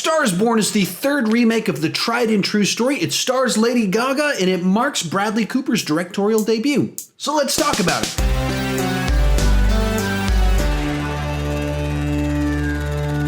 Star is Born is the third remake of the tried and true story. It stars Lady Gaga and it marks Bradley Cooper's directorial debut. So let's talk about it.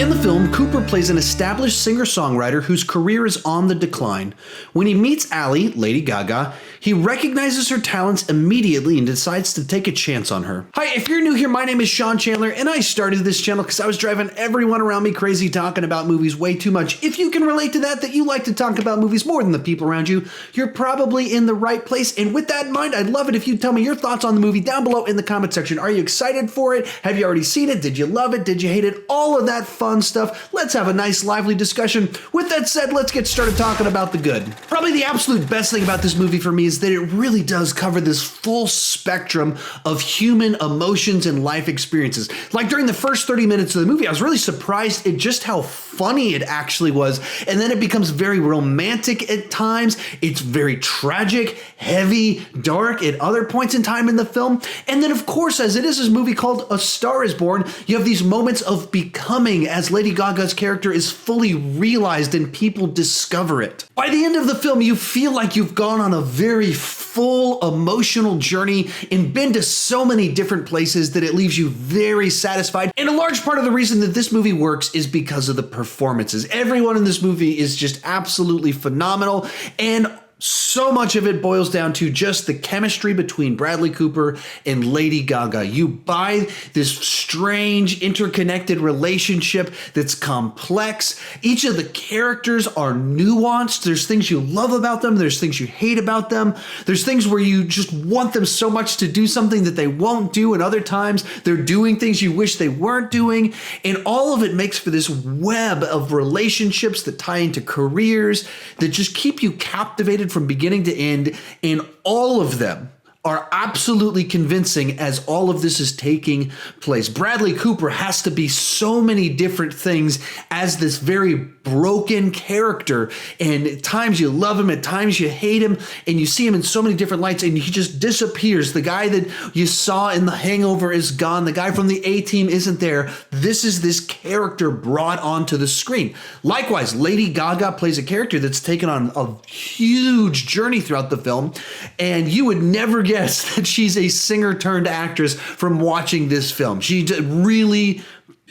In the film, Cooper plays an established singer-songwriter whose career is on the decline. When he meets Allie, Lady Gaga, he recognizes her talents immediately and decides to take a chance on her. Hi, if you're new here, my name is SeanChandler, and I started this channel because I was driving everyone around me crazy talking about movies way too much. If you can relate to that you like to talk about movies more than the people around you, you're probably in the right place. And with that in mind, I'd love it if you tell me your thoughts on the movie down below in the comment section. Are you excited for it? Have you already seen it? Did you love it? Did you hate it? All of that fun stuff. Let's have a nice lively discussion. With that said, let's get started talking about the good. Probably the absolute best thing about this movie for me is that it really does cover this full spectrum of human emotions and life experiences. Like during the first 30 minutes of the movie, I was really surprised at just how funny it actually was. And then it becomes very romantic at times. It's very tragic, heavy, dark at other points in time in the film. And then of course, as it is this movie called A Star is Born, you have these moments of becoming as Lady Gaga's character is fully realized and people discover it. By the end of the film, you feel like you've gone on a very full emotional journey and been to so many different places that it leaves you very satisfied. And a large part of the reason that this movie works is because of the performances. Everyone in this movie is just absolutely phenomenal, and so much of it boils down to just the chemistry between Bradley Cooper and Lady Gaga. You buy this strange, interconnected relationship that's complex. Each of the characters are nuanced. There's things you love about them. There's things you hate about them. There's things where you just want them so much to do something that they won't do, and other times they're doing things you wish they weren't doing. And all of it makes for this web of relationships that tie into careers that just keep you captivated from beginning to end, and all of them are absolutely convincing as all of this is taking place. Bradley Cooper has to be so many different things as this very broken character, and at times you love him, at times you hate him, and you see him in so many different lights, and he just disappears. The guy that you saw in The Hangover is gone. The guy from the A-Team isn't there. This is this character brought onto the screen. Likewise, Lady Gaga plays a character that's taken on a huge journey throughout the film, and you would never guess that she's a singer turned actress from watching this film. She really,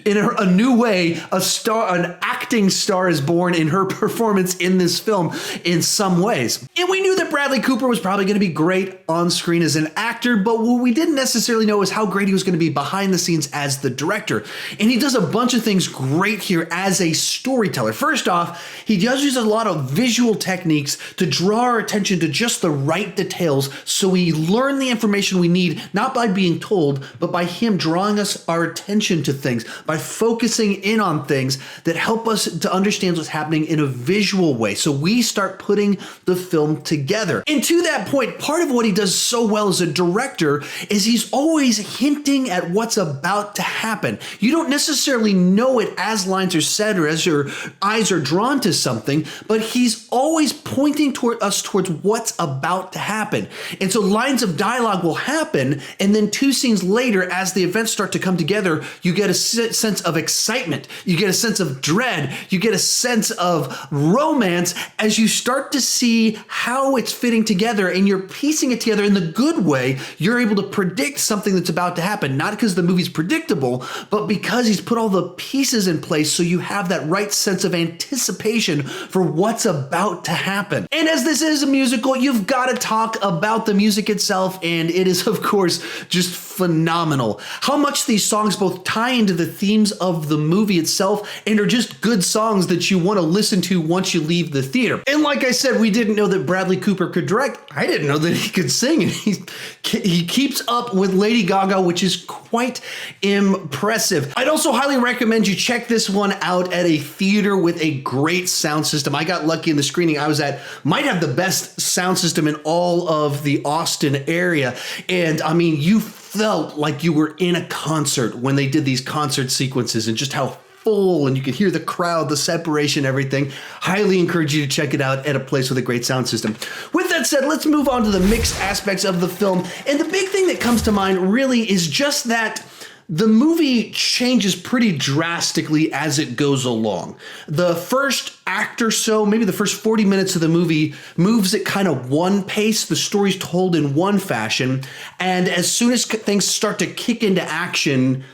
in a new way, an acting star is born in her performance in this film in some ways. And we knew that Bradley Cooper was probably going to be great on screen as an actor, but what we didn't necessarily know is how great he was going to be behind the scenes as the director. And he does a bunch of things great here as a storyteller. First off, he does use a lot of visual techniques to draw our attention to just the right details, so we learn the information we need, not by being told, but by him drawing our attention to things, by focusing in on things that help us to understand what's happening in a visual way. So we start putting the film together. And to that point, part of what he does so well as a director is he's always hinting at what's about to happen. You don't necessarily know it as lines are said or as your eyes are drawn to something, but he's always pointing towards what's about to happen. And so lines of dialogue will happen, and then 2 scenes later, as the events start to come together, you get a sense of excitement, you get a sense of dread, you get a sense of romance as you start to see how it's fitting together, and you're piecing it together in the good way. You're able to predict something that's about to happen, not because the movie's predictable, but because he's put all the pieces in place so you have that right sense of anticipation for what's about to happen. And as this is a musical, you've got to talk about the music itself, and it is, of course, just phenomenal. How much these songs both tie into the themes of the movie itself and are just good songs that you want to listen to once you leave the theater. And like I said, we didn't know that Bradley Cooper could direct. I didn't know that he could sing, and he keeps up with Lady Gaga, which is quite impressive. I'd also highly recommend you check this one out at a theater with a great sound system. I got lucky in the screening I was at, might have the best sound system in all of the Austin area. And I mean, you felt like you were in a concert when they did these concert sequences, and just how full, and you could hear the crowd, the separation, everything. Highly encourage you to check it out at a place with a great sound system. With that said, let's move on to the mixed aspects of the film. And the big thing that comes to mind really is just that The movie changes pretty drastically as it goes along. The first act or so, maybe the first 40 minutes of the movie, moves at kind of one pace. The story's told in one fashion. And as soon as things start to kick into action,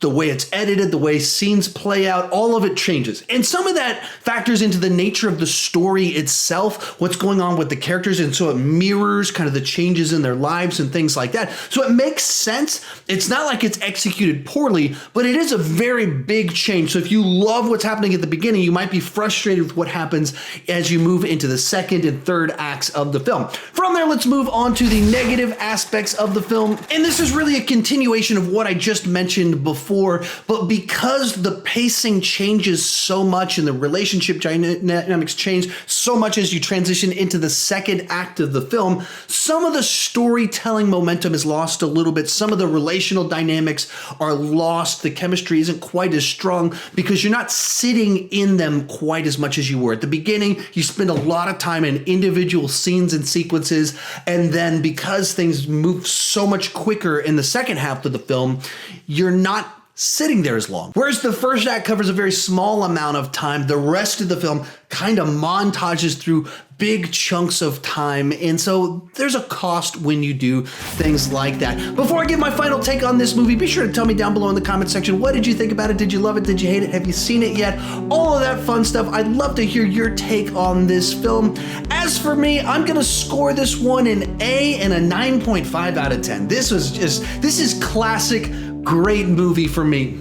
the way it's edited, the way scenes play out, all of it changes. And some of that factors into the nature of the story itself, what's going on with the characters, and so it mirrors kind of the changes in their lives and things like that. So it makes sense. It's not like it's executed poorly, but it is a very big change. So if you love what's happening at the beginning, you might be frustrated with what happens as you move into the second and third acts of the film. From there, let's move on to the negative aspects of the film. And this is really a continuation of what I just mentioned before. But because the pacing changes so much and the relationship dynamics change so much as you transition into the second act of the film, some of the storytelling momentum is lost a little bit. Some of the relational dynamics are lost. The chemistry isn't quite as strong because you're not sitting in them quite as much as you were. At the beginning, you spend a lot of time in individual scenes and sequences, and then because things move so much quicker in the second half of the film, you're not sitting there as long. Whereas the first act covers a very small amount of time, the rest of the film kind of montages through big chunks of time. And so there's a cost when you do things like that. Before I give my final take on this movie, be sure to tell me down below in the comment section, what did you think about it? Did you love it? Did you hate it? Have you seen it yet? All of that fun stuff. I'd love to hear your take on this film. As for me, I'm gonna score this one an A and a 9.5 out of 10. This is classic, great movie for me.